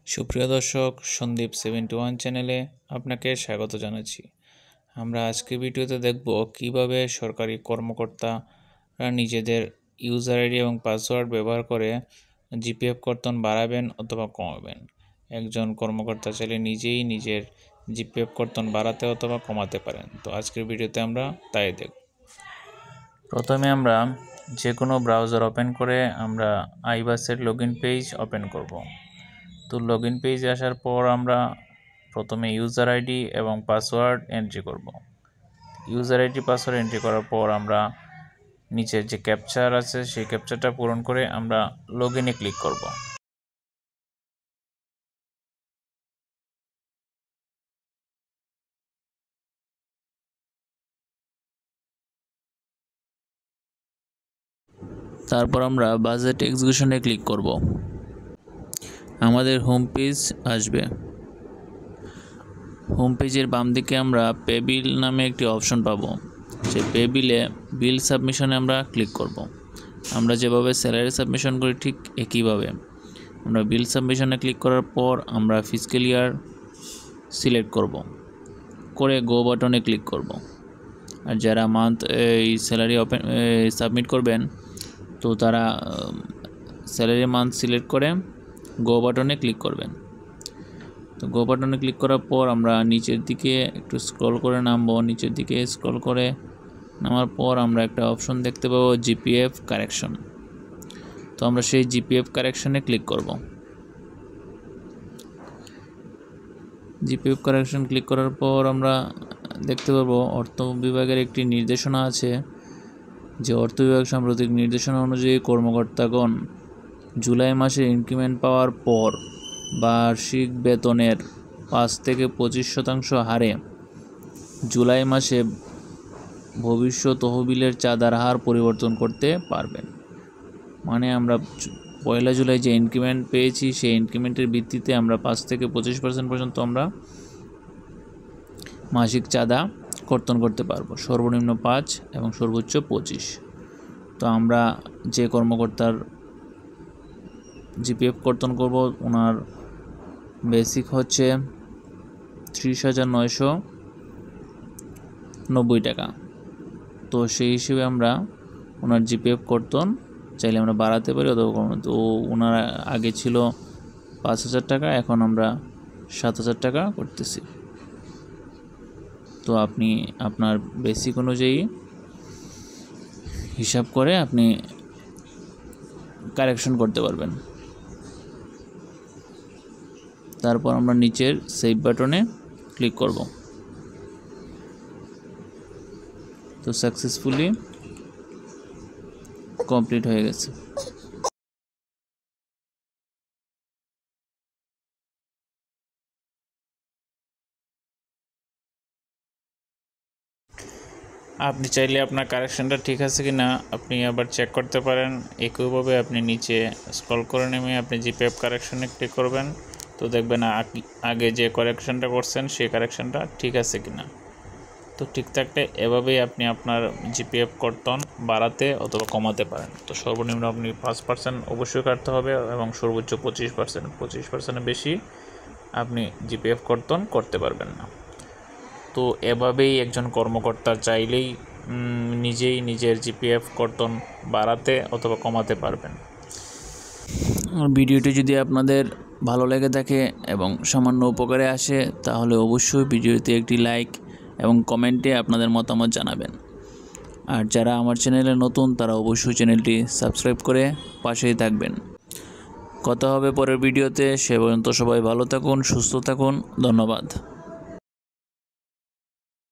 সুপ্রিয় দর্শক, সন্দীপ 71 চ্যানেলে আপনাকে স্বাগত জানাচ্ছি। আমরা আজকে ভিডিওতে দেখব কিভাবে সরকারি কর্মকর্তারা নিজেদের ইউজার আইডি এবং পাসওয়ার্ড ব্যবহার করে জিপিএফ কর্তন বাড়াবেন অথবা কমাবেন। একজন কর্মকর্তা চাইলে নিজেই নিজের জিপিএফ কর্তন বাড়াতে অথবা কমাতে পারেন। তো আজকের ভিডিওতে আমরা তাই দেখব। প্রথমে আমরা যে কোনো ব্রাউজার ওপেন করে আমরা আইবাসের লগইন পেজ ওপেন করব। তো লগইন পেজে আসার পর আমরা প্রথমে ইউজার আইডি এবং পাসওয়ার্ড এন্ট্রি করব। ইউজার আইডি পাসওয়ার্ড এন্ট্রি করার পর আমরা নিচের যে ক্যাপচার আছে সেই ক্যাপচারটা পূরণ করে আমরা লগইনে ক্লিক করব। তারপর আমরা বাজেট এক্সিকিউশনে ক্লিক করব। আমাদের হোম পেজ আসবে। হোম পেজের বাম দিকে আমরা পে বিল নামে একটি অপশন পাবো। সেই পে বিলে বিল সাবমিশনে আমরা ক্লিক করব। আমরা যেভাবে স্যালারি সাবমিশন করি ঠিক একইভাবে আমরা বিল সাবমিশনে ক্লিক করার পর আমরা ফিসক্যাল ইয়ার সিলেক্ট করব, করে গো বাটনে ক্লিক করব। আর যারা মান্থ এই স্যালারি সাবমিট করবেন তো তারা স্যালারি মান্থ সিলেক্ট করে গো বাটনে ক্লিক করবেন। তো গো বাটনে ক্লিক করার পর আমরা নিচের দিকে একটু স্ক্রল করে নামবো। নিচের দিকে স্ক্রল করে নামার পর আমরা একটা অপশন দেখতে পাবো জিপিএফ কারেকশন। তো আমরা সেই জিপিএফ কারেকশনে ক্লিক করব। জিপিএফ কারেকশন ক্লিক করার পর আমরা দেখতে পাবো অর্থ বিভাগের একটি নির্দেশনা আছে, যে অর্থ বিভাগ সাম্প্রতিক নির্দেশনা অনুযায়ী কর্মকর্তাগণ জুলাই মাসে ইনক্রিমেন্ট পাওয়ার পর বার্ষিক বেতনের 5 থেকে 25% হারে জুলাই মাসে ভবিষ্যৎ তহবিলের চাঁদার হার পরিবর্তন করতে পারবেন। মানে আমরা 1 জুলাই যে ইনক্রিমেন্ট পেয়েছি সেই ইনক্রিমেন্টের ভিত্তিতে আমরা 5 থেকে 25% পর্যন্ত আমরা মাসিক চাঁদা কর্তন করতে পারবো, সর্বনিম্ন 5 এবং সর্বোচ্চ 25। তো আমরা যে কর্মকর্তার জিপিএফ কর্তন করব ওনার বেসিক হচ্ছে 30,990 টাকা। তো সেই হিসেবে আমরা ওনার জিপিএফ কর্তন চাইলে আমরা বাড়াতে পারি অথবা কমাতে। তো ওনার আগে ছিল 5,000 টাকা, এখন আমরা 7,000 টাকা করতেছি। তো আপনি আপনার বেসিক অনুযায়ী হিসাব করে আপনি কারেকশন করতে পারবেন। তারপর আমরা নিচের সেভ বাটনে ক্লিক করব। তো সাকসেসফুলি কমপ্লিট হয়ে গেছে। আপনি চাইলে আপনার কারেকশনটা ঠিক আছে কি না আপনি আবার চেক করতে পারেন। একইভাবে আপনি নিচে স্ক্রল করে নেমে আপনি জিপিএফ কারেকশনে ক্লিক করবেন। তো দেখবেন আগে যে কারেকশনটা করছেন সেই কারেকশনটা ঠিক আছে কি না। তো ঠিক থাকলে এভাবেই আপনি আপনার জিপিএফ কর্তন বাড়াতে অথবা কমাতে পারেন। তো সর্বনিম্ন আপনি 5% অবশ্যই কাটতে হবে এবং সর্বোচ্চ 25%-25%-এর বেশি আপনি জিপিএফ কর্তন করতে পারবেন না। তো এভাবেই একজন কর্মকর্তা চাইলেই নিজেই নিজের জিপিএফ কর্তন বাড়াতে অথবা কমাতে পারবেন। ভিডিওটি যদি আপনাদের ভালো লেগে থাকে এবং সামান্য উপকারে আসে তাহলে অবশ্যই ভিডিওতে একটি লাইক এবং কমেন্টে আপনাদের মতামত জানাবেন। আর যারা আমার চ্যানেলে নতুন তারা অবশ্যই চ্যানেলটি সাবস্ক্রাইব করে পাশেই থাকবেন। কথা হবে পরের ভিডিওতে। সে পর্যন্ত সবাই ভালো থাকুন, সুস্থ থাকুন। ধন্যবাদ।